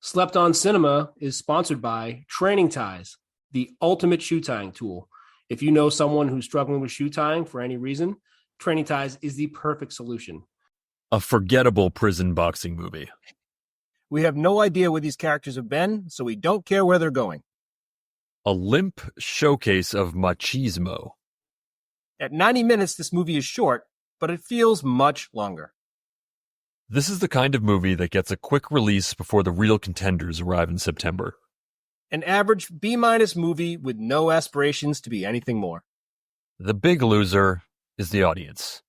Slept on Cinema is sponsored by Training Ties, the ultimate shoe tying tool. If you know someone who's struggling with shoe tying for any reason, Training Ties is the perfect solution. A forgettable prison boxing movie. We have no idea where these characters have been, so we don't care where they're going. A limp showcase of machismo. At 90 minutes, this movie is short, but it feels much longer. This is the kind of movie that gets a quick release before the real contenders arrive in September. An average B- movie with no aspirations to be anything more. The big loser is the audience.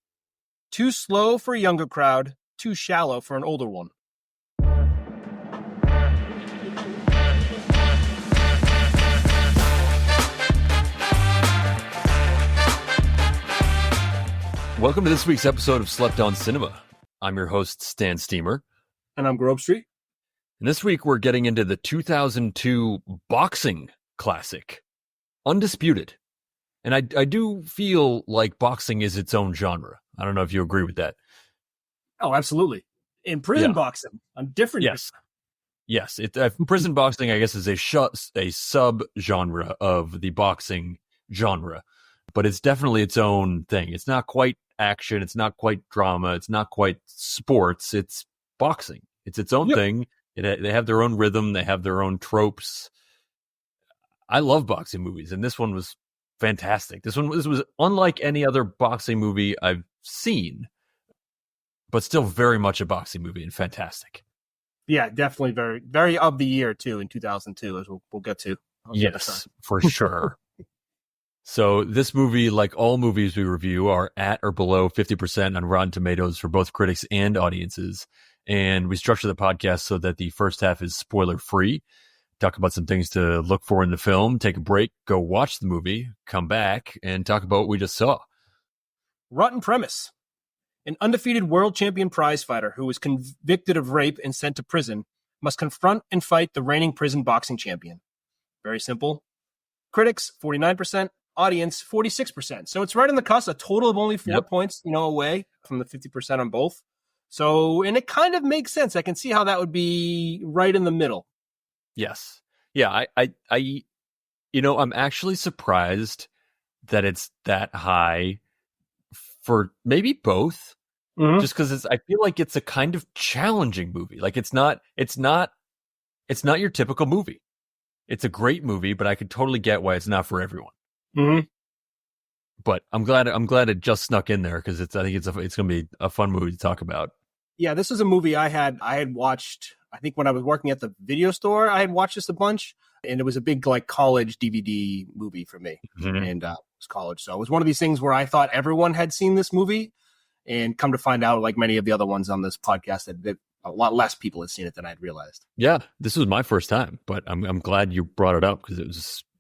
Too slow for a younger crowd, too shallow for an older one. Welcome to this week's episode of Slept on Cinema. I'm your host, Stan Steamer. And I'm Grove Street. And this week we're getting into the 2002 boxing classic, Undisputed. And I do feel like boxing is its own genre. I don't know if you agree with that. Oh, absolutely. In prison boxing, I'm different. Yes. Prison boxing, I guess, is a sub-genre of the boxing genre. But it's definitely its own thing. It's not quite action. It's not quite drama. It's not quite sports. It's boxing. It's its own thing. They have their own rhythm. They have their own tropes. I love boxing movies, and this one was fantastic. This was unlike any other boxing movie I've seen, but still very much a boxing movie and fantastic. Yeah, definitely very, very of the year, too, in 2002, as we'll get to. Yes, for sure. So this movie, like all movies we review, are at or below 50% on Rotten Tomatoes for both critics and audiences. And we structure the podcast so that the first half is spoiler-free. Talk about some things to look for in the film, take a break, go watch the movie, come back, and talk about what we just saw. Rotten premise. An undefeated world champion prize fighter who was convicted of rape and sent to prison must confront and fight the reigning prison boxing champion. Very simple. Critics, 49%. Audience 46%. So it's right on the cusp, a total of only 4 points, away from the 50% on both. So, and it kind of makes sense. I can see how that would be right in the middle. Yes. Yeah, I'm actually surprised that it's that high for maybe both. Mm-hmm. Just because I feel like it's a kind of challenging movie. Like it's not your typical movie. It's a great movie, but I could totally get why it's not for everyone. Mm-hmm. But I'm glad it just snuck in there because I think it's going to be a fun movie to talk about. Yeah, this is a movie I had watched. I think when I was working at the video store, I had watched this a bunch, and it was a big like college DVD movie for me. Mm-hmm. And it was college, so it was one of these things where I thought everyone had seen this movie, and come to find out, like many of the other ones on this podcast, that a lot less people had seen it than I'd realized. Yeah, this was my first time, but I'm glad you brought it up because it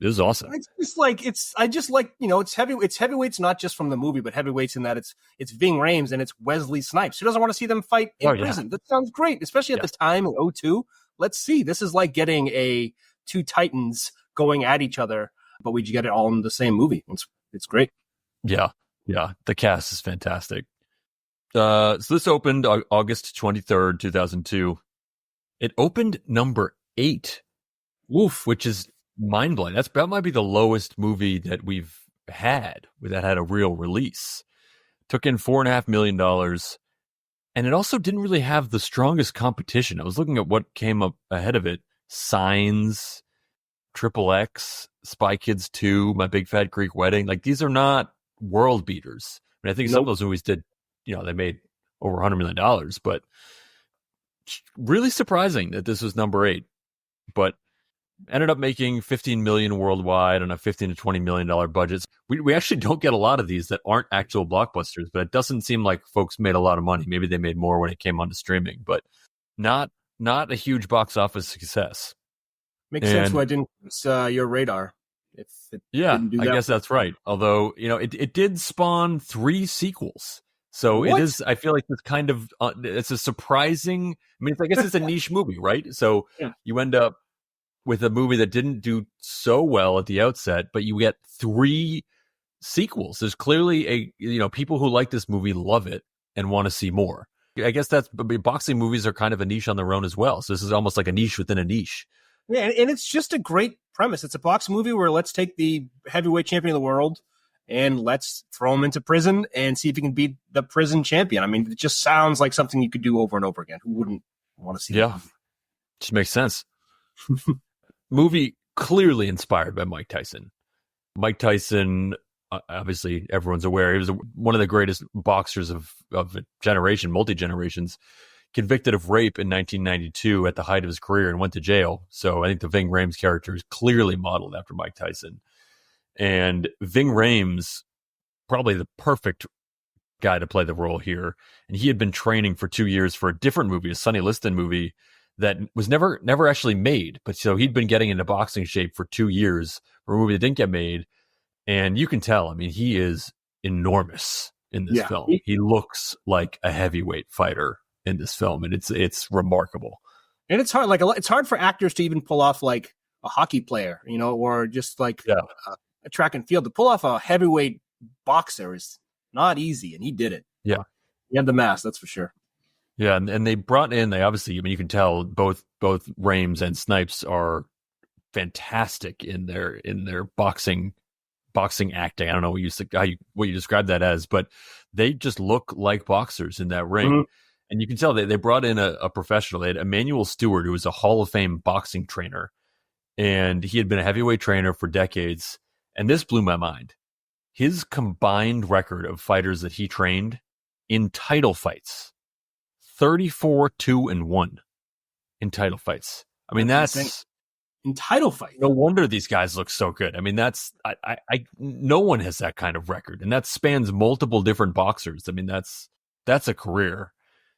was awesome. It's just like it's heavy. It's heavyweights, not just from the movie, but heavyweights in that it's Ving, Rhames, and it's Wesley, Snipes. Who doesn't want to see them fight in prison? That sounds great, especially at the time in 2002. Let's see. This is like getting two titans going at each other, but we get it all in the same movie. It's great. Yeah. The cast is fantastic. So this opened August 23rd, 2002. It opened number 8. Woof, which is mind-blowing. That might be the lowest movie that we've had that had a real release. Took in $4.5 million. And it also didn't really have the strongest competition. I was looking at what came up ahead of it. Signs, Triple X, Spy Kids 2, My Big Fat Greek Wedding. Like, these are not world beaters. I mean, I think some of those movies did, they made over $100 million, but really surprising that this was number 8. But ended up making $15 million worldwide on a $15 to $20 million budget. We actually don't get a lot of these that aren't actual blockbusters, but it doesn't seem like folks made a lot of money. Maybe they made more when it came onto streaming, but not a huge box office success. Makes sense why it didn't your radar. I guess that's right. Although, it did spawn 3 sequels. So What? It is, I feel like it's kind of, it's a surprising, I guess it's a niche movie, right? So you end up with a movie that didn't do so well at the outset, but you get 3 sequels. There's clearly people who like this movie love it and want to see more. I guess boxing movies are kind of a niche on their own as well. So this is almost like a niche within a niche. Yeah, and it's just a great premise. It's a boxing movie where let's take the heavyweight champion of the world and let's throw him into prison and see if he can beat the prison champion. I mean, it just sounds like something you could do over and over again. Who wouldn't want to see that movie? Just makes sense. Movie clearly inspired by Mike Tyson. Mike Tyson, obviously everyone's aware, he was one of the greatest boxers of a generation, multi-generations, convicted of rape in 1992 at the height of his career and went to jail. So I think the Ving Rhames character is clearly modeled after Mike Tyson. And Ving Rhames, probably the perfect guy to play the role here. And he had been training for 2 years for a different movie, a Sonny Liston movie that was never actually made. But so he'd been getting into boxing shape for 2 years for a movie that didn't get made. And you can tell, I mean, he is enormous in this film. He looks like a heavyweight fighter in this film, and it's remarkable. And it's hard, it's hard for actors to even pull off like a hockey player, or just like a track and field. To pull off a heavyweight boxer is not easy, and he did it. Yeah, he had the mask, that's for sure. Yeah, and they brought in. They obviously, I mean, you can tell both Rhames and Snipes are fantastic in their boxing acting. I don't know what you describe that as, but they just look like boxers in that ring. Mm-hmm. And you can tell they brought in a professional. They had Emmanuel Stewart, who was a Hall of Fame boxing trainer, and he had been a heavyweight trainer for decades. And this blew my mind. His combined record of fighters that he trained in title fights, 34-2-1 in title fights. I mean, that's in title fight. No wonder these guys look so good. I mean, no one has that kind of record, and that spans multiple different boxers. I mean, that's a career.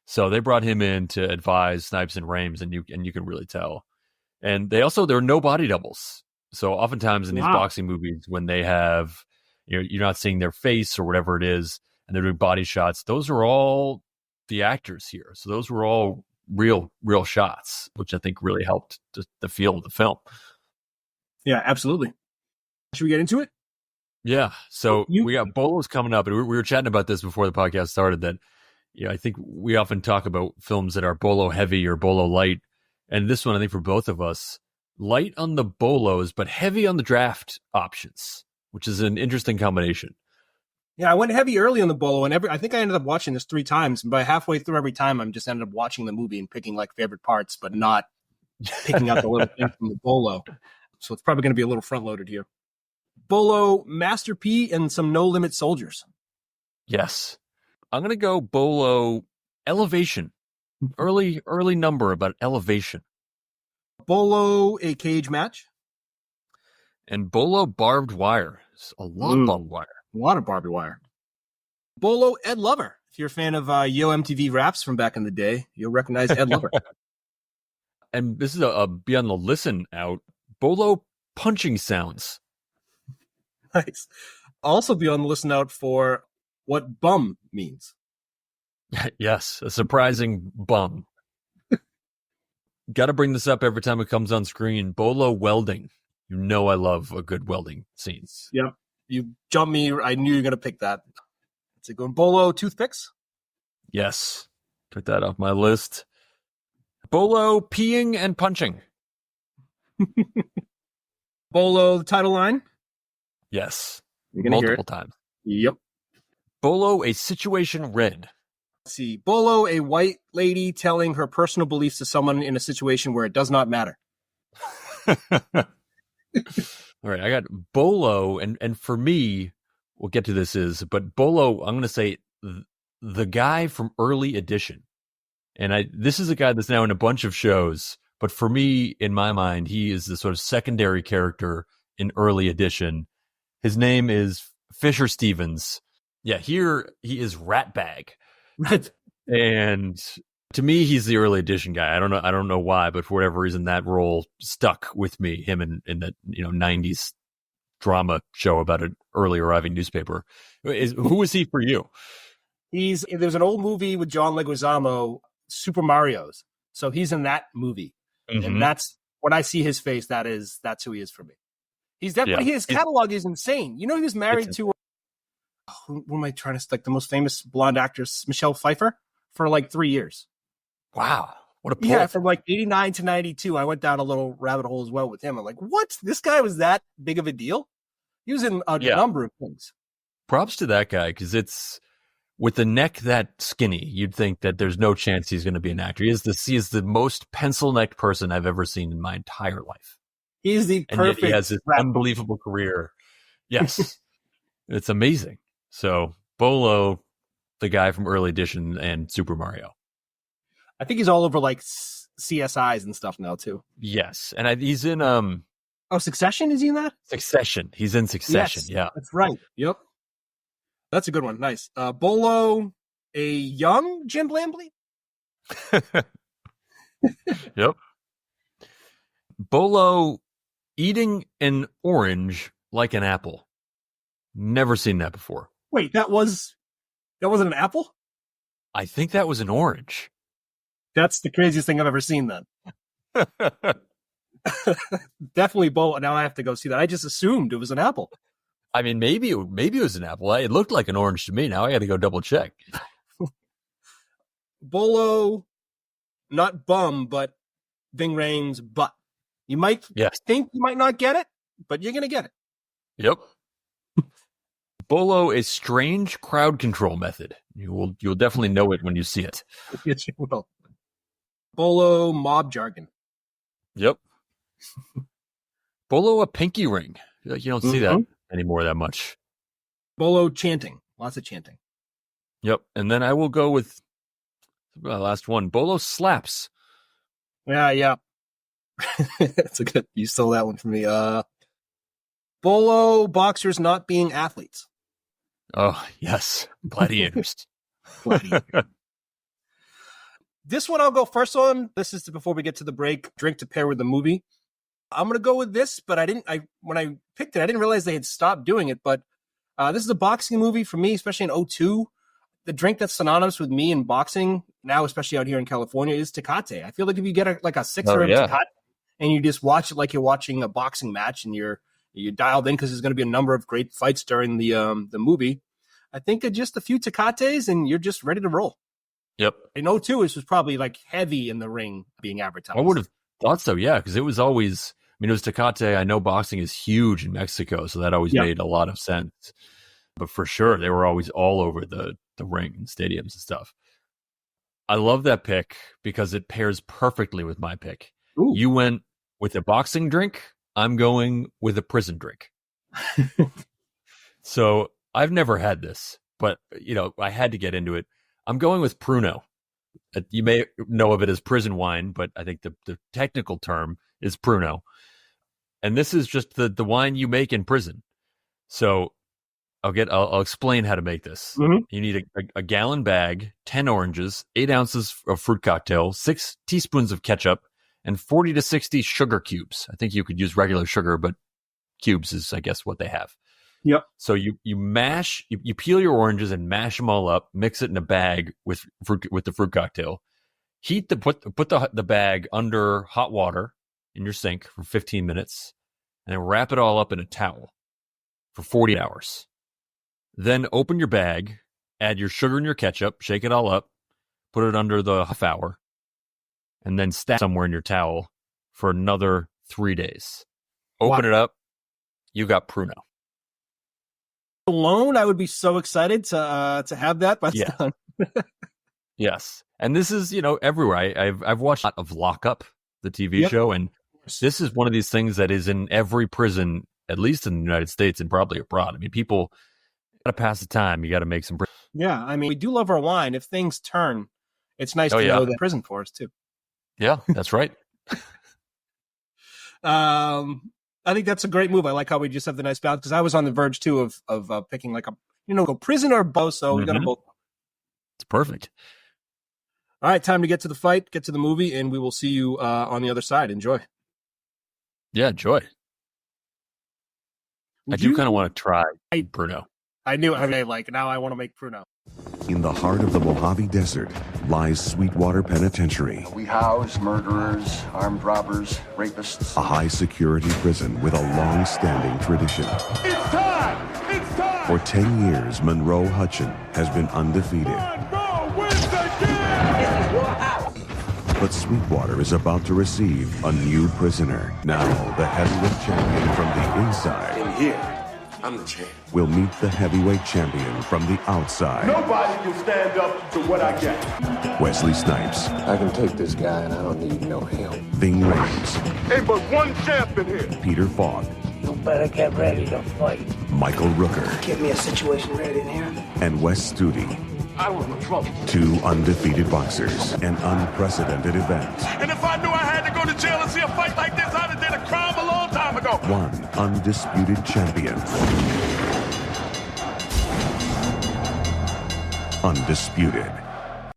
So they brought him in to advise Snipes and Rhames, and you can really tell. And there are no body doubles. So oftentimes in these boxing movies, when they have, you're not seeing their face or whatever it is, and they're doing body shots, those are all the actors here. So those were all real shots, which I think really helped the feel of the film. Yeah, absolutely. Should we get into it? Yeah. So we got Bolo's coming up, and we were chatting about this before the podcast started, that I think we often talk about films that are Bolo heavy or Bolo light. And this one, I think for both of us, light on the Bolos, but heavy on the draft options, which is an interesting combination. Yeah, I went heavy early on the Bolo, and I think I ended up watching this 3 times. And by halfway through every time, I'm just ended up watching the movie and picking like favorite parts, but not picking out the little thing from the Bolo. So it's probably going to be a little front loaded here. Bolo, Master P, and some No Limit Soldiers. Yes. I'm going to go Bolo Elevation. Early number about Elevation. Bolo, a cage match. And Bolo Barbed Wire. It's a lot of barbed wire. A lot of barbed wire. Bolo Ed Lover. If you're a fan of Yo MTV Raps from back in the day, you'll recognize Ed Lover. And this is a be on the listen out. Bolo Punching Sounds. Nice. Also be on the listen out for what bum means. Yes, a surprising bum. Got to bring this up every time it comes on screen. Bolo Welding. I love a good welding scene. Yep. You jumped me. I knew you were going to pick that. Is it going Bolo Toothpicks? Yes. Took that off my list. Bolo Peeing and Punching. Bolo, the title line? Yes. Multiple times. Yep. Bolo, a situation red. Let's see. Bolo, a white lady telling her personal beliefs to someone in a situation where it does not matter. All right, I got Bolo, and for me, we'll get to but Bolo, I'm going to say the guy from Early Edition. And this is a guy that's now in a bunch of shows, but for me, in my mind, he is the sort of secondary character in Early Edition. His name is Fisher Stevens. Yeah, here he is Ratbag. Right. And to me, he's the Early Edition guy. I don't know why, but for whatever reason, that role stuck with me. Him in that 90s drama show about an early arriving newspaper. Who was he for you? There's an old movie with John Leguizamo, Super Mario's. So he's in that movie, and that's when I see his face. That's who he is for me. He's definitely his catalog is insane. He was married to who am I trying to like the most famous blonde actress, Michelle Pfeiffer. for like 3 years. Wow. What a pull. Yeah, from like 89 to 92, I went down a little rabbit hole as well with him. I'm like, what? This guy was that big of a deal? He was in a number of things. Props to that guy, because it's with the neck that skinny, you'd think that there's no chance he's going to be an actor. He is the most pencil-necked person I've ever seen in my entire life. He's the perfect. And yet he has this unbelievable career. Yes. It's amazing. So Bolo, the guy from Early Edition and Super Mario. I think he's all over like CSIs and stuff now too. Yes. And he's in Succession, is he in that? Succession. He's in Succession. Yes, yeah. That's right. Yep. That's a good one. Nice. Bolo, a young Jim Lampley. Yep. Bolo eating an orange like an apple. Never seen that before. Wait, that wasn't an apple? I think that was an orange. That's the craziest thing I've ever seen then. Definitely Bolo. Now I have to go see that. I just assumed it was an apple. I mean, maybe it was an apple. It looked like an orange to me. Now I got to go double check. Bolo, not bum, but Ving Rhames butt. You might think you might not get it, but you're going to get it. Yep. Bolo, a strange crowd control method. You'll definitely know it when you see it. Yes, you will. Bolo, mob jargon. Yep. Bolo, a pinky ring. You don't see that anymore that much. Bolo, chanting. Lots of chanting. Yep. And then I will go with the last one. Bolo, slaps. Yeah. That's a good. You stole that one from me. Bolo, boxers not being athletes. Oh, yes. Gladiators. This one I'll go first on. This is before we get to the break. Drink to pair with the movie. I'm going to go with this, but when I picked it, I didn't realize they had stopped doing it. But this is a boxing movie for me, especially in 2002. The drink that's synonymous with me in boxing now, especially out here in California, is Tecate. I feel like if you get a sixer of Tecate and you just watch it like you're watching a boxing match and you're dialed in because there's going to be a number of great fights during the movie. I think just a few Tecates and you're just ready to roll. Yep. In 2002, this was probably like heavy in the ring being advertised. I would have thought so, yeah, because it was always, it was Tecate. I know boxing is huge in Mexico, so that always made a lot of sense. But for sure, they were always all over the ring and stadiums and stuff. I love that pick because it pairs perfectly with my pick. Ooh. You went with a boxing drink. I'm going with a prison drink. So I've never had this, but I had to get into it. I'm going with Pruno. You may know of it as prison wine, but I think the technical term is Pruno. And this is just the wine you make in prison. So I'll explain how to make this. Mm-hmm. You need a gallon bag, 10 oranges, 8 ounces of fruit cocktail, 6 teaspoons of ketchup, and 40 to 60 sugar cubes. I think you could use regular sugar, but cubes is, I guess, what they have. Yep. So you peel your oranges and mash them all up, mix it in a bag with the fruit cocktail. Put the bag under hot water in your sink for 15 minutes, and then wrap it all up in a towel for 40 hours. Then open your bag, add your sugar and your ketchup, shake it all up, put it under the half hour, and then stack somewhere in your towel for another 3 days. Open it up, you got Pruno. Alone, I would be so excited to have that. But done. Yes, and this is everywhere. I've watched a lot of Lock Up, the TV show, and this is one of these things that is in every prison, at least in the United States and probably abroad. I mean, people got to pass the time. You got to make some. Yeah, I mean, we do love our wine. If things turn, it's nice to know that prison for us too. Yeah, that's right. I think that's a great move. I like how we just have the nice balance because I was on the verge too of picking like go prison or both. So we got them both. It's perfect. All right, time to get to the fight, get to the movie, and we will see you on the other side. Enjoy. Yeah, enjoy. I do kind of want to try Pruno. I knew it. Now I want to make Pruno. In the heart of the Mojave Desert lies Sweetwater Penitentiary. We house murderers, armed robbers, rapists. A high-security prison with a long-standing tradition. It's time! It's time! For 10 years, Monroe Hutchin has been undefeated. Monroe wins the But Sweetwater is about to receive a new prisoner. Now, the heavyweight champion from the inside. In here, I'm the champ. Will meet the heavyweight champion from the outside. Nobody can stand up to what I got. Wesley Snipes. I can take this guy and I don't need no help. Ving Rhames. Ain't but one champ in here. Peter Falk. You better get ready to fight. Michael Rooker. Get me a situation ready in here. And Wes Studi. I was in trouble. Two undefeated boxers. An unprecedented event. And if I knew I had to go to jail and see a fight like this, I'd have did a crime a long time ago. One undisputed champion. Undisputed.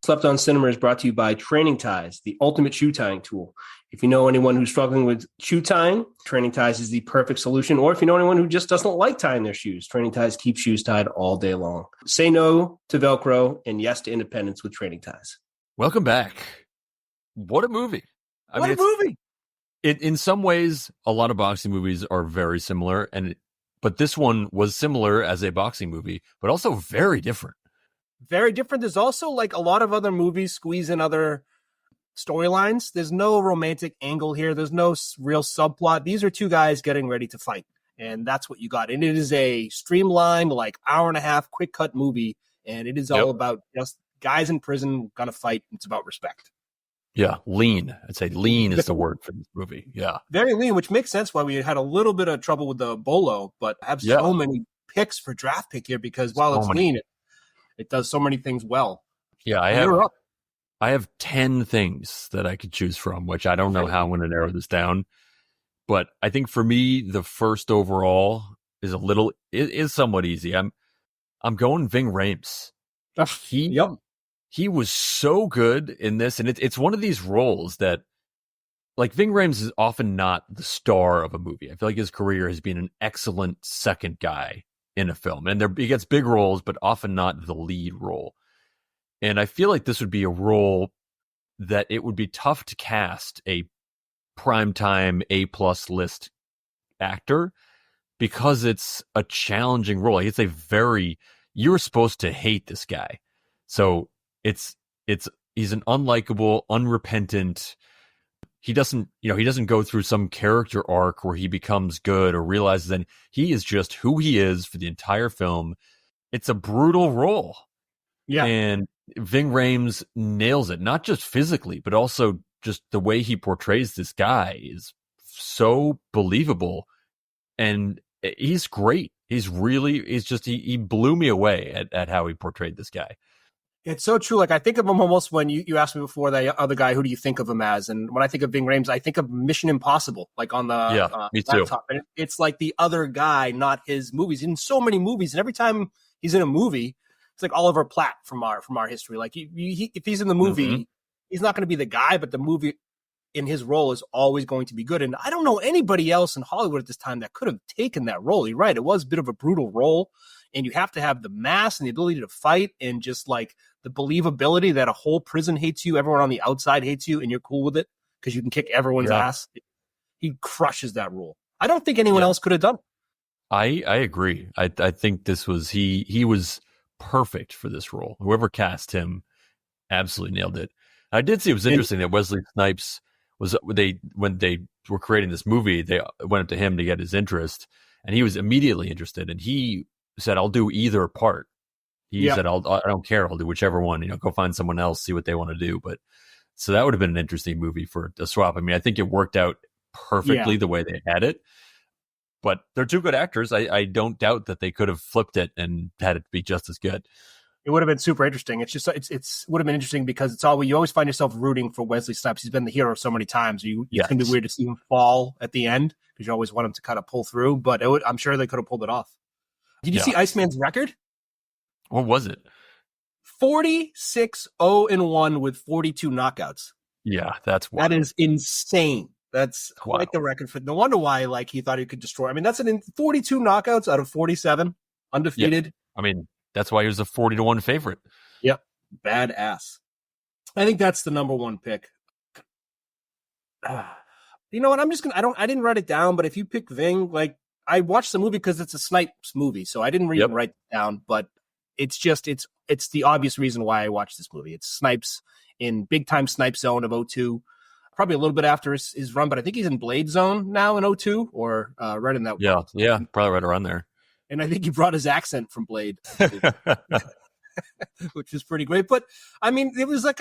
Slept On Cinema is brought to you by Training Ties, the ultimate shoe tying tool. If you know anyone who's struggling with shoe tying, Training Ties is the perfect solution. Or if you know anyone who just doesn't like tying their shoes, Training Ties keeps shoes tied all day long. Say no to Velcro and yes to independence with Training Ties. Welcome back. What a movie. What a movie. In some ways, a lot of boxing movies are very similar, but this one was similar as a boxing movie, but also very different. Very different. There's also like a lot of other movies squeeze in other storylines. There's no romantic angle here. There's no real subplot. These are two guys getting ready to fight, and that's what you got. And it is a streamlined, like hour and a half, quick cut movie, and it is all about just guys in prison gonna fight. It's about respect. Yeah, lean. I'd say lean is the word for this movie. Yeah, very lean, which makes sense why we had a little bit of trouble with the Bolo, but have so many picks for draft pick here because while it's lean, it does so many things well. Yeah, I have 10 things that I could choose from, which I don't know how I'm going to narrow this down. But I think for me, the first overall is somewhat easy. I'm going Ving Rhames. He was so good in this, and it's one of these roles that, like, Ving Rhames is often not the star of a movie. I feel like his career has been an excellent second guy in a film, and he gets big roles, but often not the lead role. And I feel like this would be a role that it would be tough to cast a primetime A+ list actor because it's a challenging role. Like, you're supposed to hate this guy. So he's an unlikable, unrepentant. He doesn't go through some character arc where he becomes good or realizes that he is just who he is for the entire film. It's a brutal role. Yeah. And Ving Rhames nails it, not just physically, but also just the way he portrays this guy is so believable. And he's great. He blew me away at how he portrayed this guy. It's so true. Like, I think of him almost when you asked me before, that other guy, who do you think of him as? And when I think of Ving Rhames, I think of Mission Impossible, like on the me too. laptop. And it's like the other guy, not his movies. In so many movies, and every time he's in a movie, it's like Oliver Platt from our history. Like, if he's in the movie, he's not going to be the guy, but the movie in his role is always going to be good. And I don't know anybody else in Hollywood at this time that could have taken that role. You're right. It was a bit of a brutal role, and you have to have the mass and the ability to fight and just like the believability that a whole prison hates you, everyone on the outside hates you, and you're cool with it because you can kick everyone's ass. He crushes that role. I don't think anyone else could have done it. I agree. I think this was he was perfect for this role. Whoever cast him absolutely nailed it. I did see it was interesting that Wesley Snipes when they were creating this movie, they went up to him to get his interest, and he was immediately interested, and he said, "I'll do either part." He said, I don't care. I'll do whichever one, go find someone else, see what they want to do. But so that would have been an interesting movie for a swap. I mean, I think it worked out perfectly the way they had it, but they're two good actors. I don't doubt that they could have flipped it and had it be just as good. It would have been super interesting. It's just, it's would have been interesting because you always find yourself rooting for Wesley Snipes. He's been the hero so many times. It's going to be weird to see him fall at the end because you always want him to kind of pull through, but I'm sure they could have pulled it off. Did you see Iceman's record? What was it? 46-0-1 with 42 knockouts. Yeah, that's wild. That is insane. That's quite the record for. No wonder why he thought he could destroy. I mean, that's 42 knockouts out of 47, undefeated. Yep. I mean, that's why he was a 40-1 favorite. Yep, badass. I think that's the number one pick. You know what? I'm just gonna. I didn't write it down, but if you pick Ving, I watched the movie because it's a Snipes movie, so I didn't even write it down, but. it's the obvious reason why I watched this movie. It's Snipes in big time Snipes zone of 02. Probably a little bit after his run, but I think he's in Blade Zone now in 02 or right in that. Yeah, probably right around there. And I think he brought his accent from Blade, which is pretty great. But I mean, it was like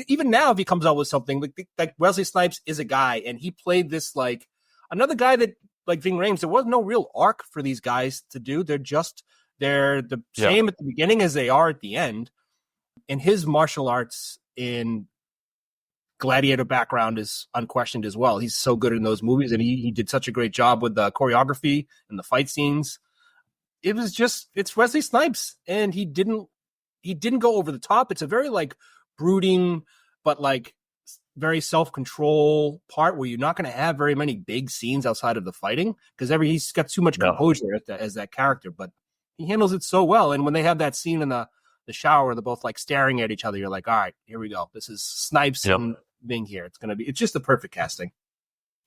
even now, if he comes out with something like Wesley Snipes is a guy, and he played this like another guy that like Ving Rhames. There was no real arc for these guys to do. They're the same at the beginning as they are at the end. And his martial arts in Gladiator background is unquestioned as well. He's so good in those movies, and he did such a great job with the choreography and the fight scenes. It's Wesley Snipes, and he didn't go over the top. It's a very like brooding, but like very self-control part where you're not going to have very many big scenes outside of the fighting because he's got too much composure as that character, but he handles it so well. And when they have that scene in the shower where they're both like staring at each other, you're like, all right, here we go. This is Snipes and Ving here. It's just the perfect casting.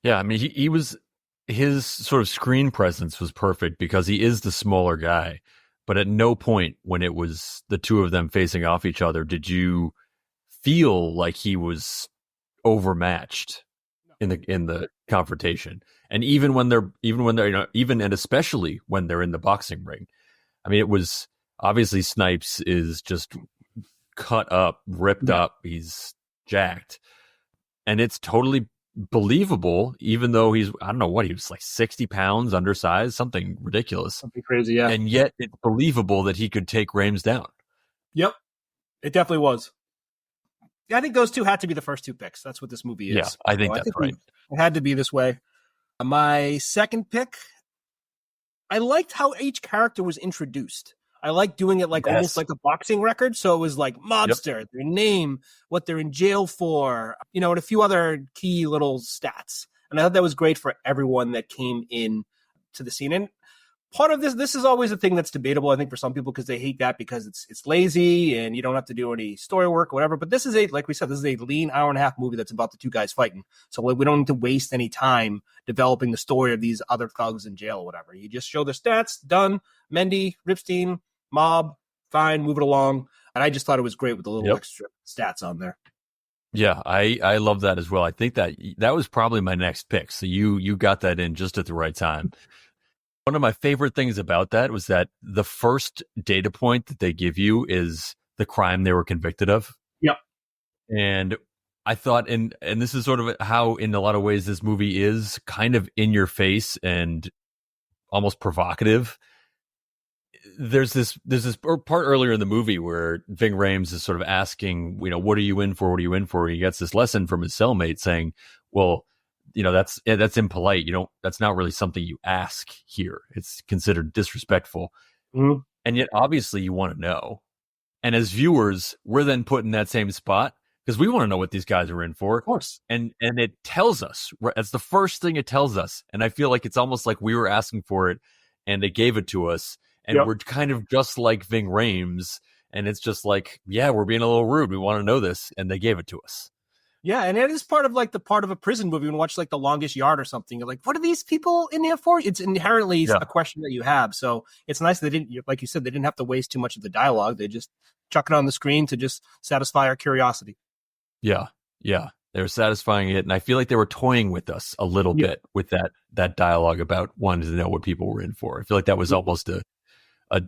Yeah. I mean, his sort of screen presence was perfect because he is the smaller guy, but at no point when it was the two of them facing off each other, did you feel like he was overmatched in the confrontation. And even when they're, and especially when they're in the boxing ring, I mean, it was obviously Snipes is just cut up, ripped up. He's jacked. And it's totally believable, even though he was like 60 pounds, undersized, something ridiculous. Something crazy, yeah. And yet it's believable that he could take Rhames down. Yep. It definitely was. I think those two had to be the first two picks. That's what this movie is. Yeah, I think that's right. It had to be this way. My second pick, I liked how each character was introduced. I like doing it almost like a boxing record. So it was like mobster, their name, what they're in jail for, and a few other key little stats. And I thought that was great for everyone that came in to the scene. And part of this is always a thing that's debatable, I think, for some people because they hate that because it's lazy and you don't have to do any story work or whatever. But this is like we said, this is a lean hour and a half movie that's about the two guys fighting. So we don't need to waste any time developing the story of these other thugs in jail or whatever. You just show their stats, done. Mendy, Ripstein, mob, fine, move it along. And I just thought it was great with the little extra stats on there. Yeah, I love that as well. I think that was probably my next pick. So you got that in just at the right time. One of my favorite things about that was that the first data point that they give you is the crime they were convicted of. Yep. And I thought, and this is sort of how in a lot of ways this movie is kind of in your face and almost provocative. There's this part earlier in the movie where Ving Rhames is sort of asking, what are you in for? What are you in for? He gets this lesson from his cellmate saying, well, that's impolite. That's not really something you ask here. It's considered disrespectful. Mm-hmm. And yet obviously you want to know. And as viewers, we're then put in that same spot because we want to know what these guys are in for. Of course. And it tells us, that's the first thing it tells us. And I feel like it's almost like we were asking for it and they gave it to us. And we're kind of just like Ving Rhames. And it's just like, yeah, we're being a little rude. We want to know this. And they gave it to us. Yeah, and it is part of a prison movie. When you watch like The Longest Yard or something, you're like, what are these people in there for? It's inherently a question that you have. So it's nice they didn't, like you said, they didn't have to waste too much of the dialogue. They just chuck it on the screen to just satisfy our curiosity. Yeah. They were satisfying it. And I feel like they were toying with us a little bit with that dialogue about wanting to know what people were in for. I feel like that was almost a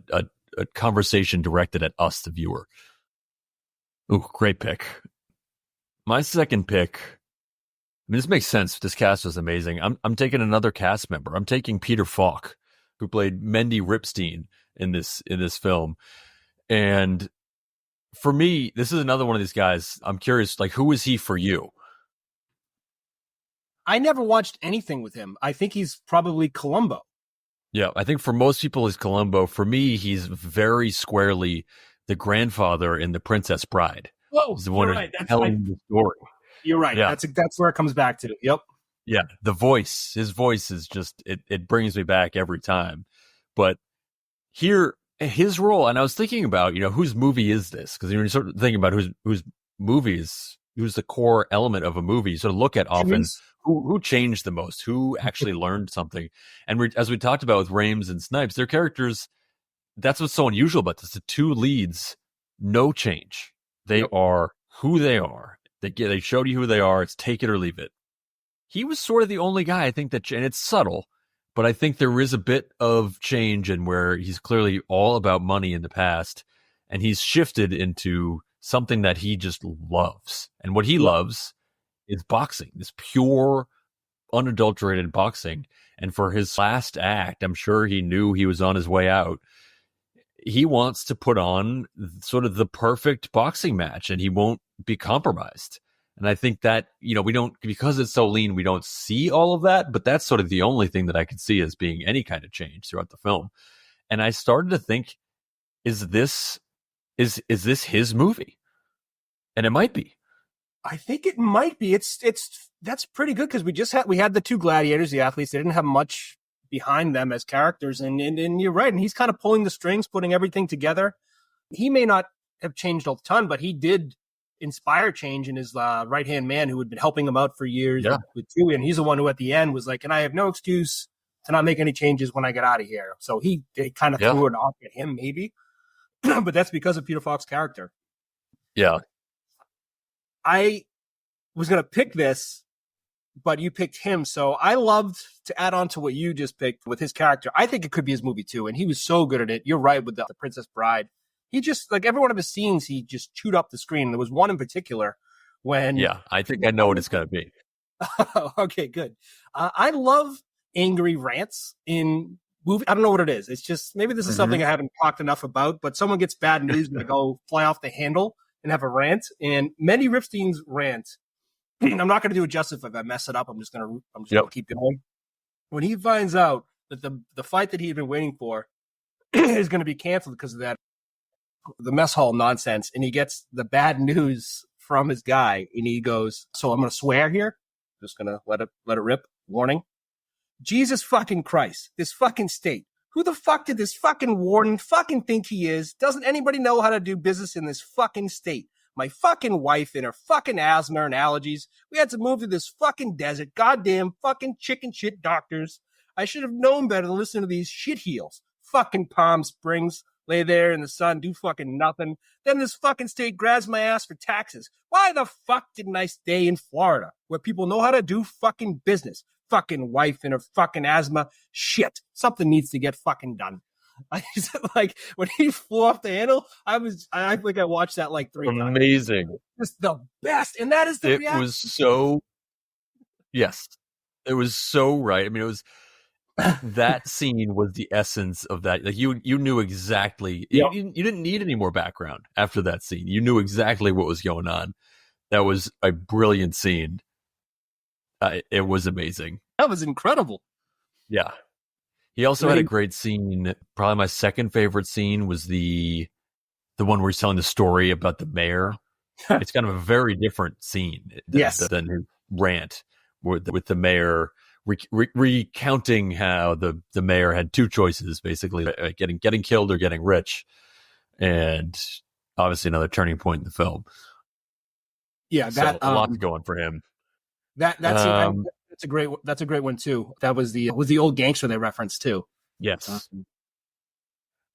conversation directed at us, the viewer. Ooh, great pick. My second pick, this makes sense. This cast was amazing. I'm taking another cast member. I'm taking Peter Falk, who played Mendy Ripstein in this film. And for me, this is another one of these guys. I'm curious, who is he for you? I never watched anything with him. I think he's probably Columbo. Yeah, I think for most people he's Columbo. For me, he's very squarely the grandfather in The Princess Bride. Whoa, he's the one who's telling the story. You're right. Yeah. That's where it comes back to. Yep. Yeah, his voice is just it brings me back every time. But here, his role, and I was thinking about whose movie is this? Because you're sort of thinking about whose the core element of a movie. You sort of look at often who changed the most, who actually learned something. And as we talked about with Rhames and Snipes, their characters that's what's so unusual about this. The two leads, no change. They are who they are. They showed you who they are. It's take it or leave it. He was sort of the only guy, I think, and it's subtle, but I think there is a bit of change in where he's clearly all about money in the past, and he's shifted into something that he just loves. And what he loves is boxing, this pure, unadulterated boxing. And for his last act, I'm sure he knew he was on his way out. He wants to put on sort of the perfect boxing match, and he won't be compromised. And I think that, we don't, because it's so lean, we don't see all of that, but that's sort of the only thing that I could see as being any kind of change throughout the film. And I started to think, is this his movie? And it might be. I think it might be. That's pretty good because we had the two gladiators, the athletes. They didn't have much behind them as characters, and you're right. And he's kind of pulling the strings, putting everything together. He may not have changed a ton, but he did inspire change in his right-hand man who had been helping him out for years with Chewie. And he's the one who at the end was like, and I have no excuse to not make any changes when I get out of here. So they kind of threw it off at him maybe, but that's because of Peter Falk's character. Yeah. I was going to pick this, but you picked him. So I loved to add on to what you just picked with his character. I think it could be his movie too. And he was so good at it. You're right with the Princess Bride. He just, like every one of his scenes, he just chewed up the screen. There was one in particular when... Yeah, I think I know what it's going to be. Okay, good. I love angry rants in movie. I don't know what it is. It's just, maybe this is something I haven't talked enough about, but someone gets bad news and they go fly off the handle and have a rant. And Mandy Ripstein's rant, I'm not going to do it justice if I mess it up. I'm just going to keep going. When he finds out that the fight that he had been waiting for is going to be canceled because of the mess hall nonsense, and he gets the bad news from his guy, and he goes, so I'm going to swear here. Just going to let it rip. Warning. Jesus fucking Christ. This fucking state. Who the fuck did this fucking warden fucking think he is? Doesn't anybody know how to do business in this fucking state? My fucking wife and her fucking asthma and allergies. We had to move to this fucking desert. Goddamn fucking chicken shit doctors. I should have known better than listen to these shit heels. Fucking Palm Springs. Lay there in the sun, do fucking nothing. Then this fucking state grabs my ass for taxes. Why the fuck didn't I stay in Florida, where people know how to do fucking business? Fucking wife and her fucking asthma. Shit. Something needs to get fucking done. I just, like, when he flew off the handle, I think I watched that like 3 times. Amazing. Just the best. And that is the reaction. It was so, yes, it was so right. I mean, it was, that scene was the essence of that. Like you knew exactly. You didn't need any more background after that scene. You knew exactly what was going on. That was a brilliant scene. It was amazing. That was incredible. Yeah. He also had a great scene. Probably my second favorite scene was the one where he's telling the story about the mayor. It's kind of a very different scene than his rant with the mayor. Recounting how the mayor had two choices, basically getting killed or getting rich, and obviously another turning point in the film. Yeah, that a lot going for him. That's a great one too. That was the old gangster they referenced too. Yes.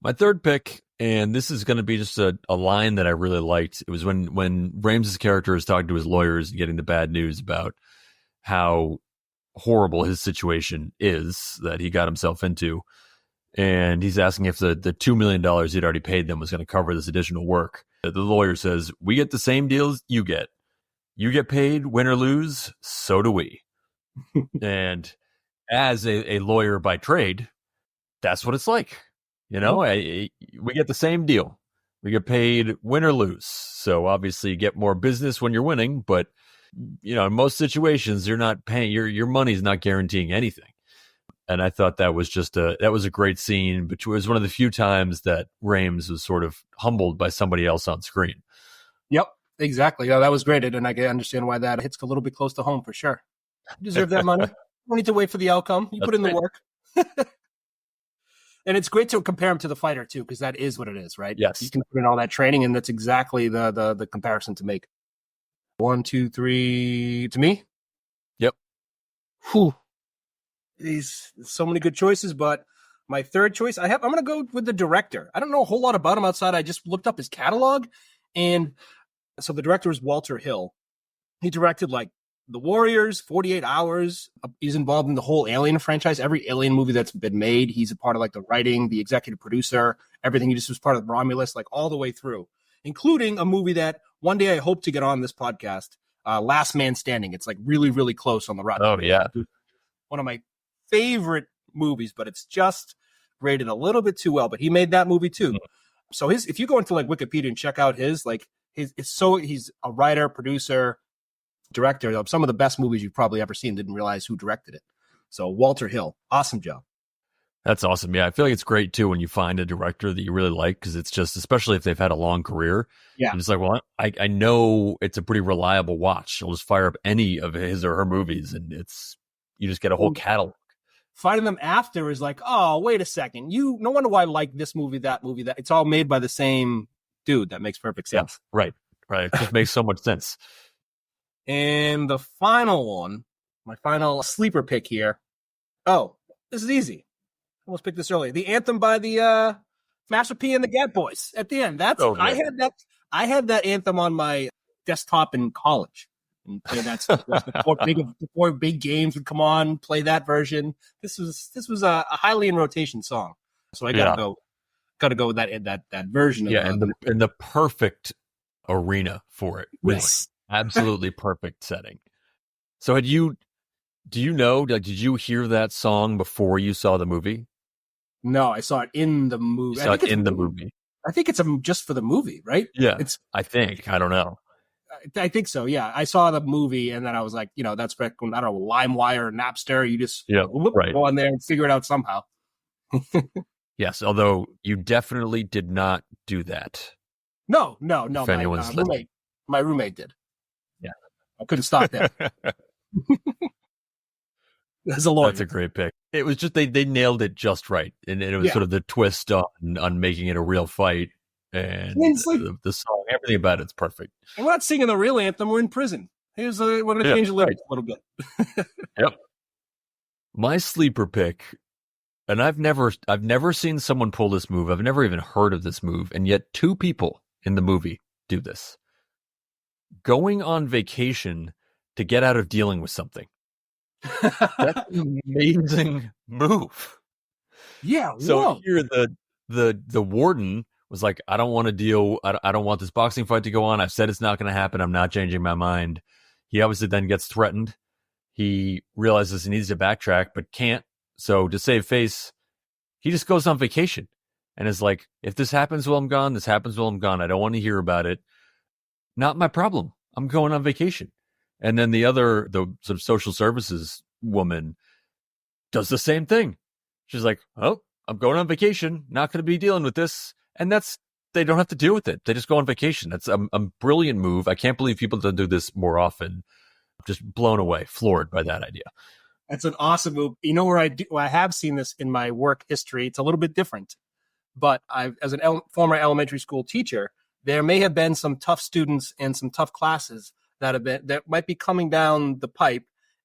My third pick, and this is going to be just a line that I really liked. It was when Rhames' character is talking to his lawyers and getting the bad news about how horrible his situation is that he got himself into, and he's asking if the $2 million he'd already paid them was going to cover this additional work. The lawyer says, we get the same deals you get paid, win or lose, so do we. And as a lawyer by trade, that's what it's like, we get the same deal. We get paid win or lose, so obviously you get more business when you're winning, but in most situations, you're not paying, your money's not guaranteeing anything. And I thought that was a great scene, but it was one of the few times that Rhames was sort of humbled by somebody else on screen. Yep, exactly. Yeah, that was great. And I can understand why that hits a little bit close to home for sure. You deserve that money. You don't need to wait for the outcome. You put in the work. And it's great to compare him to the fighter too, because that is what it is, right? Yes. You can put in all that training, and that's exactly the comparison to make. 1, 2, 3 to me. Yep. Whew. So many good choices, but My third choice, I'm going to go with the director. I don't know a whole lot about him outside. I just looked up his catalog. And so the director is Walter Hill. He directed like The Warriors, 48 Hours. He's involved in the whole Alien franchise. Every Alien movie that's been made, he's a part of like the writing, the executive producer, everything. He just was part of Romulus, like all the way through, including a movie that one day I hope to get on this podcast, Last Man Standing. It's like really, really close on the Rotten. Oh, yeah. One of my favorite movies, but it's just rated a little bit too well. But he made that movie too. So if you go into like Wikipedia and check out he's a writer, producer, director of some of the best movies you've probably ever seen. Didn't realize who directed it. So Walter Hill, awesome job. That's awesome. Yeah, I feel like it's great too when you find a director that you really like, because it's just, especially if they've had a long career. Yeah, I'm just like, well, I know it's a pretty reliable watch. I'll just fire up any of his or her movies, and you just get a whole catalog. Finding them after is like, oh, wait a second. No wonder why I like this movie, that movie, that. It's all made by the same dude. That makes perfect sense. Yeah, right. It just makes so much sense. And the final one, my final sleeper pick here. Oh, this is easy. I almost picked this earlier. The anthem by the Master P and the Gat Boys at the end. I had that anthem on my desktop in college. And play that stuff before big games would come on, play that version. This was a highly in rotation song, so I gotta go with that version. Yeah, and the perfect arena for it. Really. Yes. Absolutely perfect setting. So did you hear that song before you saw the movie? No, I saw it in the movie. I think it's just for the movie, right? Yeah, I don't know. I think so. Yeah, I saw the movie, and then I was like, that's back when, I don't know, LimeWire or Napster. You just go on there and figure it out somehow. Yes, although you definitely did not do that. No. My roommate did. Yeah, I couldn't stop that. As a lawyer, that's a great pick. It was just they nailed it just right, and it was sort of the twist on making it a real fight. And the song, everything about it's perfect. And we're not singing the real anthem. We're in prison. We're going to change the lyrics a little bit. Yep. My sleeper pick, and I've never seen someone pull this move. I've never even heard of this move, and yet two people in the movie do this. Going on vacation to get out of dealing with something. That's an amazing move. Yeah. So here the warden was like, I don't want to deal. I don't want this boxing fight to go on. I've said it's not going to happen. I'm not changing my mind. He obviously then gets threatened. He realizes he needs to backtrack, but can't. So to save face, he just goes on vacation and is like, if this happens while I'm gone, this happens while I'm gone. I don't want to hear about it. Not my problem. I'm going on vacation. And then the sort of social services woman does the same thing. She's like, oh, I'm going on vacation. Not going to be dealing with this. And they don't have to deal with it. They just go on vacation. That's a brilliant move. I can't believe people don't do this more often. Just blown away, floored by that idea. That's an awesome move. You know where I have seen this in my work history. It's a little bit different, but as a former elementary school teacher, there may have been some tough students and some tough classes that might be coming down the pipe,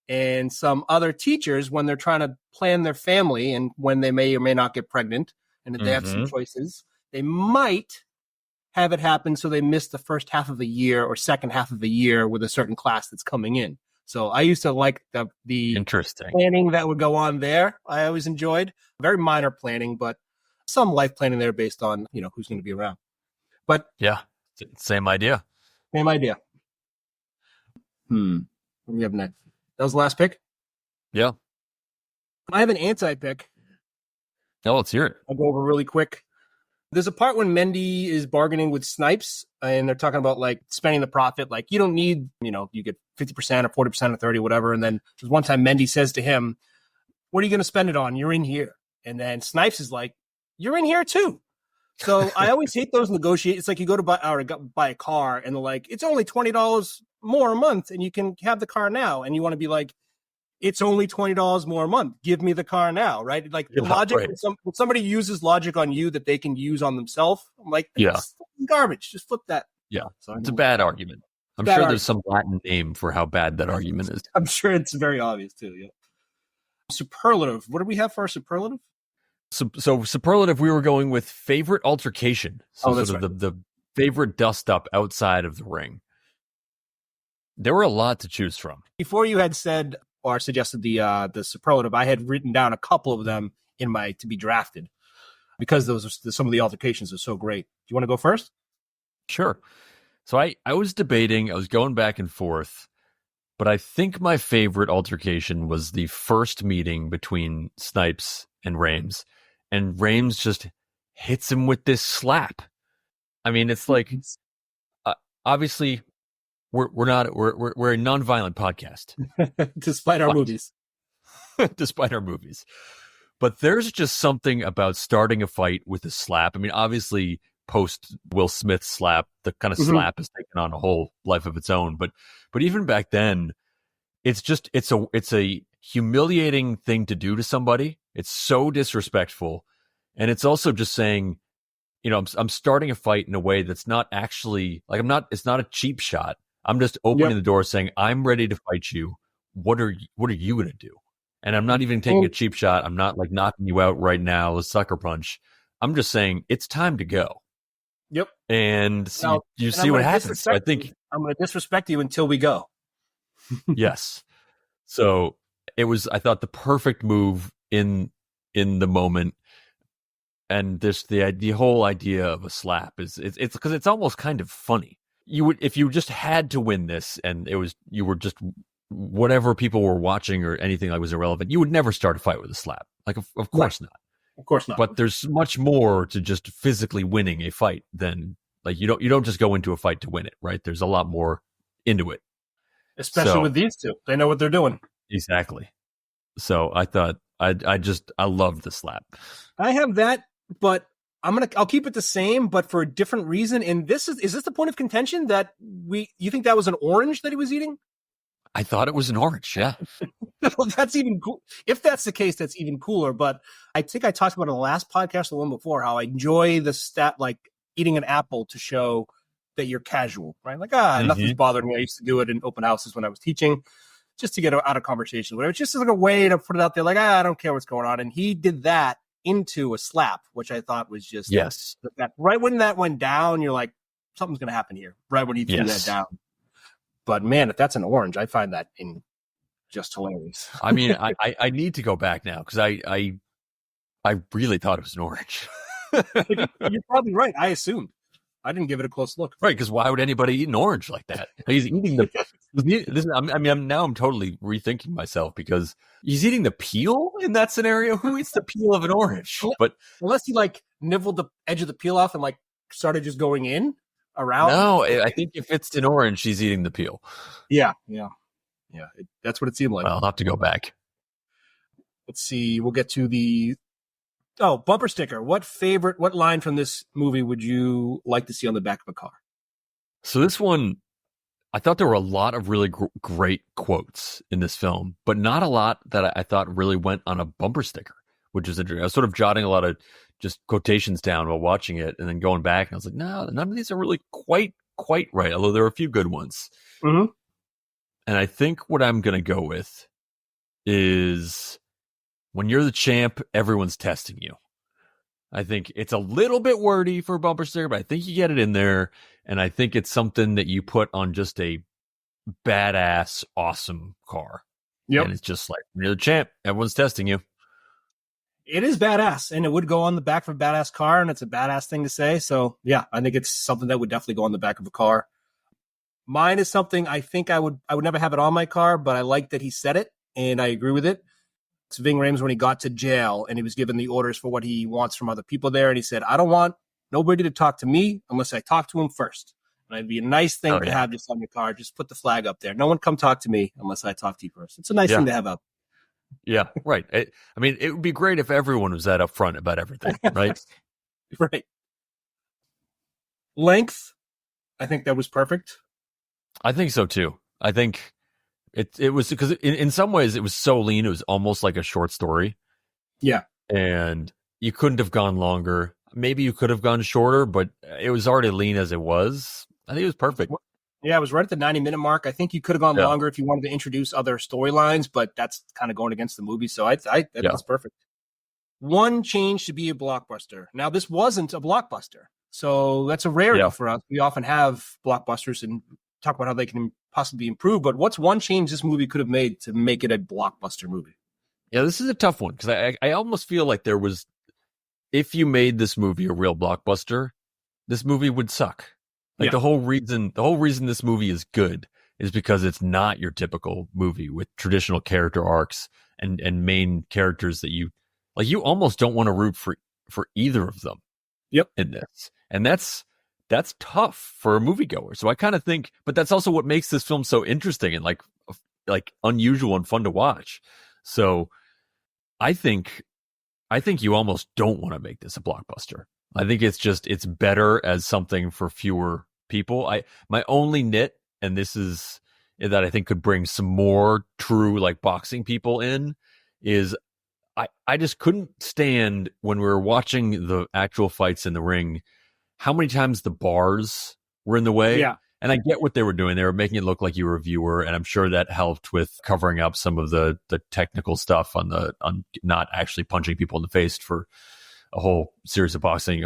and some other teachers, when they're trying to plan their family and when they may or may not get pregnant, and if they have some choices, they might have it happen so they miss the first half of the year or second half of the year with a certain class that's coming in. So I used to like the interesting planning that would go on there. I always enjoyed very minor planning, but some life planning there based on, who's going to be around. But yeah, same idea. What do we have next? That was the last pick? Yeah. I have an anti-pick. Oh, let's hear it. I'll go over really quick. There's a part when Mendy is bargaining with Snipes, and they're talking about like spending the profit. Like, you don't need, you get 50% or 40% or 30, whatever. And then there's one time Mendy says to him, what are you going to spend it on? You're in here. And then Snipes is like, you're in here too. So I always hate those negotiations. It's like you go to buy a car and they're like, it's only $20 more a month and you can have the car now. And you want to be like, it's only $20 more a month. Give me the car now, right? Like logic. Right. When somebody uses logic on you that they can use on themselves, I'm like, that's garbage. Just flip that. Yeah, so it's a bad argument. I'm sure there's some Latin name for how bad that argument is. I'm sure it's very obvious too. Yeah. Superlative. What do we have for our superlative? So superlative, we were going with favorite altercation. So that's sort of the favorite dust up outside of the ring. There were a lot to choose from. Before you had said or suggested the superlative, I had written down a couple of them in my to be drafted because some of the altercations are so great. Do you want to go first? Sure. So I was debating, I was going back and forth, but I think my favorite altercation was the first meeting between Snipes and Rhames. And Rhames just hits him with this slap. I mean, it's like, obviously, we're a non-violent podcast, despite our movies. Despite our movies, but there's just something about starting a fight with a slap. I mean, obviously, post Will Smith slap, the kind of slap has taken on a whole life of its own. But even back then, it's a humiliating thing to do to somebody. It's so disrespectful, and it's also just saying, I'm starting a fight in a way that's not actually like it's not a cheap shot. I'm just opening the door saying, I'm ready to fight you. What are you going to do? And I'm not even taking a cheap shot. I'm not like knocking you out right now, a sucker punch. I'm just saying it's time to go. Yep. And you see what happens. I think I'm going to disrespect you until we go. Yes. So it was, I thought, the perfect move in the moment. And the whole idea of a slap it's because it's almost kind of funny. You would, if you just had to win this and you were just whatever people were watching or anything like was irrelevant, you would never start a fight with a slap. Like, of course not. Of course not. But there's much more to just physically winning a fight than like you don't just go into a fight to win it, right? There's a lot more into it. Especially with these two. They know what they're doing. Exactly. So I thought I loved the slap. I have that, but I'll keep it the same, but for a different reason. And is this the point of contention that you think that was an orange that he was eating? I thought it was an orange. Yeah. Well, that's even cool. If that's the case, that's even cooler. But I think I talked about in the last podcast, the one before, how I enjoy the stat, like eating an apple to show that you're casual, right? Like, nothing's bothering me. I used to do it in open houses when I was teaching just to get out of conversation. Whatever. It's just like a way to put it out there. Like, I don't care what's going on. And he did that into a slap, which I thought was just, that right when that went down, you're like, something's going to happen here. Right when he threw that down. But man, if that's an orange, I find that just hilarious. I mean, I need to go back now because I really thought it was an orange. You're probably right. I assumed. I didn't give it a close look. Right, because why would anybody eat an orange like that? He's eating I'm totally rethinking myself because he's eating the peel in that scenario. Who eats the peel of an orange? But unless he like nibbled the edge of the peel off and like started just going in around. No, I think if it's an orange, he's eating the peel. Yeah. That's what it seemed like. Well, I'll have to go back. Let's see. We'll get to the bumper sticker. What line from this movie would you like to see on the back of a car? So this one, I thought there were a lot of really great quotes in this film, but not a lot that I thought really went on a bumper sticker, which is interesting. I was sort of jotting a lot of just quotations down while watching it and then going back and I was like, no, none of these are really quite right, although there are a few good ones. Mm-hmm. And I think what I'm going to go with is when you're the champ, everyone's testing you. I think it's a little bit wordy for a bumper sticker, but I think you get it in there. And I think it's something that you put on just a badass, awesome car. Yep. And it's just like, when you're the champ, everyone's testing you. It is badass, and it would go on the back of a badass car, and it's a badass thing to say. So, yeah, I think it's something that would definitely go on the back of a car. Mine is something I think I would never have it on my car, but I like that he said it, and I agree with it. It's Ving Rhames when he got to jail, and he was given the orders for what he wants from other people there, and he said, I don't want nobody to talk to me unless I talk to him first. And it'd be a nice thing to have just on your car. Just put the flag up there. No one come talk to me unless I talk to you first. It's a nice thing to have up. Yeah, right. It would be great if everyone was that upfront about everything, right? Right. Length, I think that was perfect. I think so too. I think it was because in some ways it was so lean. It was almost like a short story. Yeah. And you couldn't have gone longer. Maybe you could have gone shorter, but it was already lean as it was. I think it was perfect. Yeah, it was right at the 90-minute mark. I think you could have gone longer if you wanted to introduce other storylines, but that's kind of going against the movie. So I that's perfect. one change to be a blockbuster. Now, this wasn't a blockbuster, so that's a rarity for us. We often have blockbusters and talk about how they can possibly improve, but what's one change this movie could have made to make it a blockbuster movie? Yeah, this is a tough one because I almost feel like there was, if you made this movie a real blockbuster, this movie would suck. Like the whole reason this movie is good is because it's not your typical movie with traditional character arcs and main characters that you almost don't want to root for either of them. In this. And that's tough for a moviegoer. So I kind of think, but that's also what makes this film so interesting and like unusual and fun to watch. So I think you almost don't want to make this a blockbuster. I think it's better as something for fewer people. My only nit, and this is that I think could bring some more true like boxing people in, is I just couldn't stand when we were watching the actual fights in the ring, how many times the bars were in the way. Yeah. And I get what they were doing. They were making it look like you were a viewer, and I'm sure that helped with covering up some of the technical stuff on not actually punching people in the face for a whole series of boxing,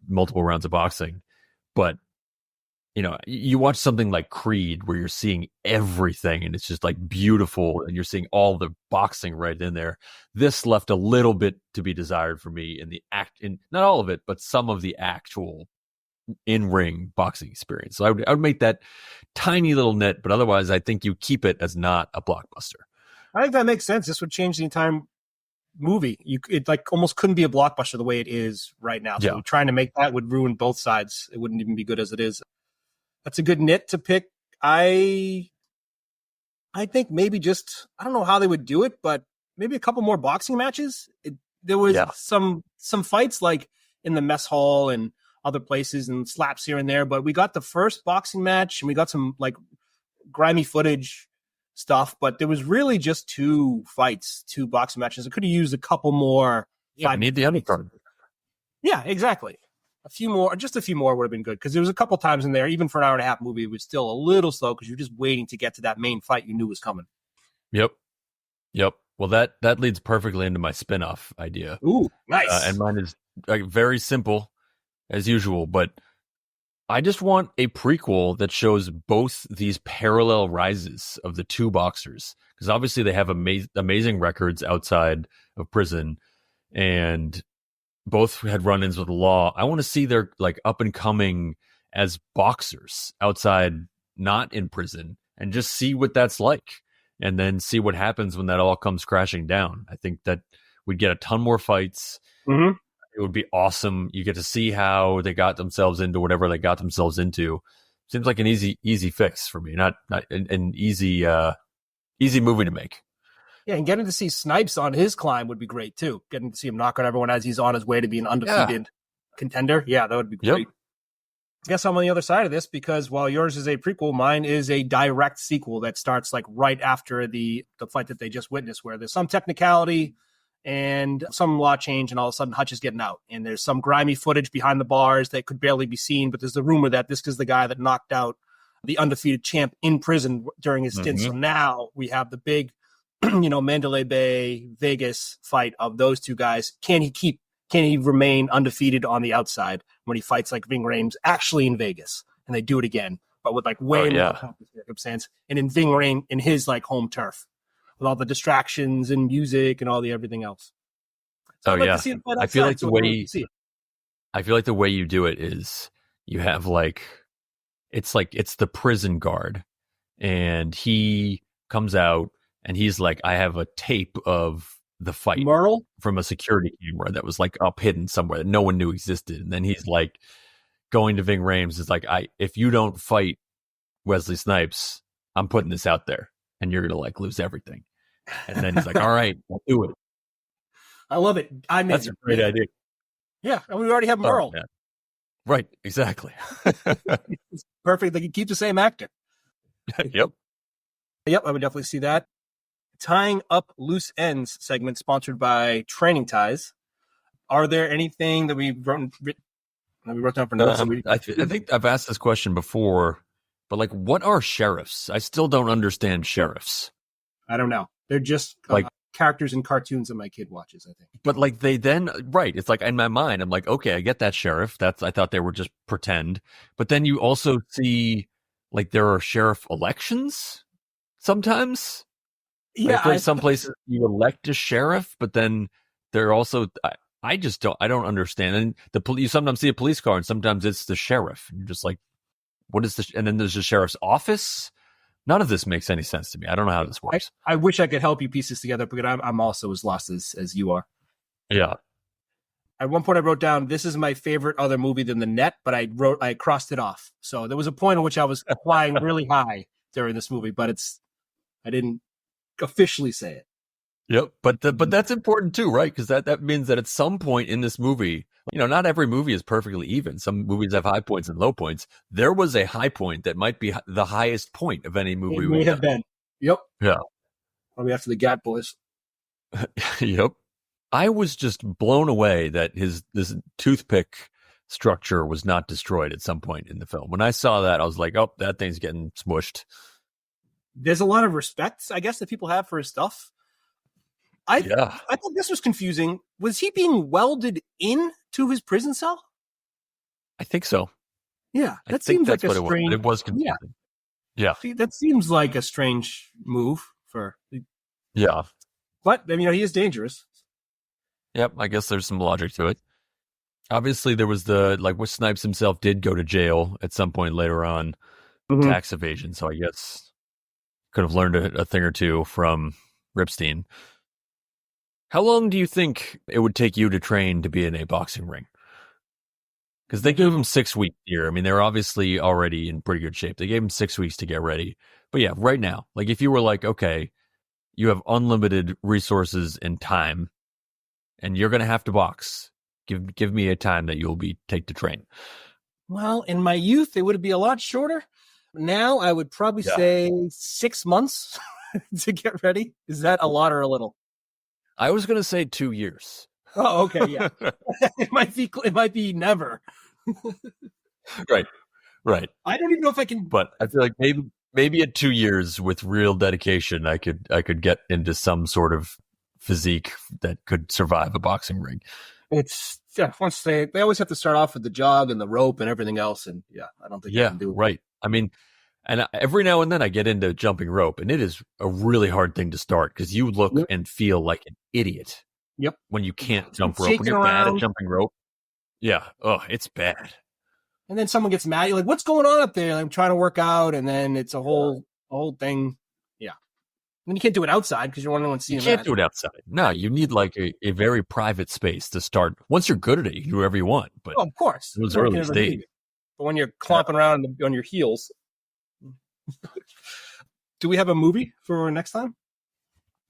multiple rounds of boxing. But you watch something like Creed where you're seeing everything and it's just like beautiful and you're seeing all the boxing right in there. This left a little bit to be desired for me in not all of it, but some of the actual in-ring boxing experience. So I would make that tiny little nit, but otherwise I think you keep it as not a blockbuster. I think that makes sense. This would change the entire movie. It like almost couldn't be a blockbuster the way it is right now. So trying to make that would ruin both sides. It wouldn't even be good as it is. That's a good nit to pick. I think maybe just, I don't know how they would do it, but maybe a couple more boxing matches. There was some fights like in the mess hall and other places and slaps here and there, but we got the first boxing match and we got some like grimy footage stuff, but there was really just two boxing matches. I could have used a couple more. Yeah, I need the undercard. Yeah, exactly. A few more would have been good because there was a couple times in there, even for an hour and a half movie, it was still a little slow because you're just waiting to get to that main fight you knew was coming. Yep. Well, that leads perfectly into my spinoff idea. Ooh, nice. And mine is very simple as usual, but I just want a prequel that shows both these parallel rises of the two boxers because obviously they have amazing records outside of prison and both had run-ins with the law. I want to see their like up and coming as boxers outside, not in prison, and just see what that's like, and then see what happens when that all comes crashing down. I think that we'd get a ton more fights. Mm-hmm. It would be awesome. You get to see how they got themselves into whatever they got themselves into. Seems like an easy fix for me, not an easy movie to make. Yeah, and getting to see Snipes on his climb would be great, too. Getting to see him knock out everyone as he's on his way to be an undefeated contender. Yeah, that would be great. I guess I'm on the other side of this because while yours is a prequel, mine is a direct sequel that starts like right after the fight that they just witnessed, where there's some technicality and some law change, and all of a sudden Hutch is getting out. And there's some grimy footage behind the bars that could barely be seen, but there's the rumor that this is the guy that knocked out the undefeated champ in prison during his stint. So now we have the big Mandalay Bay, Vegas fight of those two guys. Can he remain undefeated on the outside when he fights like Ving Rhames actually in Vegas? And they do it again, but with like way more complicated circumstance. And in Ving Rhames, in his like home turf, with all the distractions and music and all the everything else. So I feel like the way you do it is you have it's the prison guard, and he comes out. And he's like, I have a tape of the fight from a security camera that was like up hidden somewhere that no one knew existed. And then he's like going to Ving Rhames is like, if you don't fight Wesley Snipes, I'm putting this out there and you're going to like lose everything. And then he's like, all right, I'll do it. I love it. That's a great idea. Yeah. And we already have Merle. Yeah. Right. Exactly. It's perfect. They can keep the same actor. Yep. I would definitely see that. Tying up loose ends segment sponsored by Training Ties. Are there anything that we wrote down for notes? I think I've asked this question before, but like, what are sheriffs? I still don't understand sheriffs. I don't know. They're just like characters in cartoons that my kid watches, I think. But like they then, right. It's like in my mind, I'm like, okay, I get that sheriff. I thought they were just pretend. But then you also see like there are sheriff elections sometimes. Yeah. Like some places you elect a sheriff, but then they're also, I don't understand. And you sometimes see a police car and sometimes it's the sheriff. And you're just like, what is this? And then there's the sheriff's office. None of this makes any sense to me. I don't know how this works. I wish I could help you piece this together, because I'm also as lost as you are. Yeah. At one point I wrote down, this is my favorite other movie than The Net, but I crossed it off. So there was a point in which I was flying really high during this movie, but I didn't officially say it. Yep. But that's important too, right? Because that means that at some point in this movie, not every movie is perfectly even. Some movies have high points and low points. There was a high point that might be the highest point of any movie. It may have been. Yep. Yeah. Probably after the Gat Boys. Yep. I was just blown away that this toothpick structure was not destroyed at some point in the film. When I saw that, I was like, oh, that thing's getting smushed. There's a lot of respect, I guess, that people have for his stuff. I thought this was confusing. Was he being welded in to his prison cell? I think so. Yeah, that seems like a strange. It was confusing. Yeah. That seems like a strange move for. Yeah, but he is dangerous. Yep, I guess there's some logic to it. Obviously, there was what Snipes himself did go to jail at some point later on, tax evasion. So I guess could have learned a thing or two from Ripstein. How long do you think it would take you to train to be in a boxing ring? Because they gave him 6 weeks here. I mean, they're obviously already in pretty good shape. They gave him 6 weeks to get ready. But yeah, right now, like if you were like, okay, you have unlimited resources and time, and you're going to have to box, give me a time that you'll take to train. Well, in my youth, it would be a lot shorter. Now, I would probably say 6 months to get ready. Is that a lot or a little? I was going to say 2 years. Oh, okay, yeah. It might be never. Right. I don't even know if I can. But I feel like maybe at 2 years with real dedication, I could get into some sort of physique that could survive a boxing ring. It's once they always have to start off with the jog and the rope and everything else, and I don't think you can do it. Right. I mean, and every now and then I get into jumping rope, and it is a really hard thing to start because you look and feel like an idiot. Yep. When you can't jump rope, when you're bad at jumping rope. Yeah. Oh, it's bad. And then someone gets mad. You're like, "What's going on up there?" I'm trying to work out, and then it's a whole thing. Yeah. And you can't do it outside because you want anyone to see you. You can't do it outside. No, you need like a very private space to start. Once you're good at it, you can do whatever you want. But of course, it was early stage. But when you're clomping around on your heels. Do we have a movie for next time?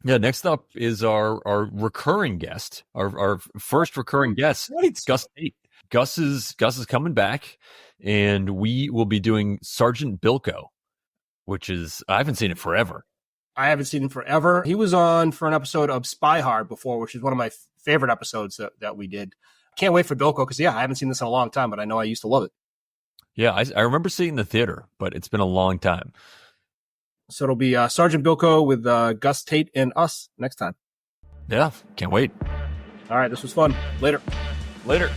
Yeah, next up is our recurring guest, our first recurring guest, Gus Tate. Gus is coming back, and we will be doing Sergeant Bilko, which is I haven't seen it forever. I haven't seen him forever. He was on for an episode of Spy Hard before, which is one of my favorite episodes that we did. Can't wait for Bilko because I haven't seen this in a long time, but I know I used to love it. Yeah, I remember seeing it in the theater, but it's been a long time. So it'll be Sergeant Bilko with Gus Tate and us next time. Yeah, can't wait. All right, this was fun. Later. Later.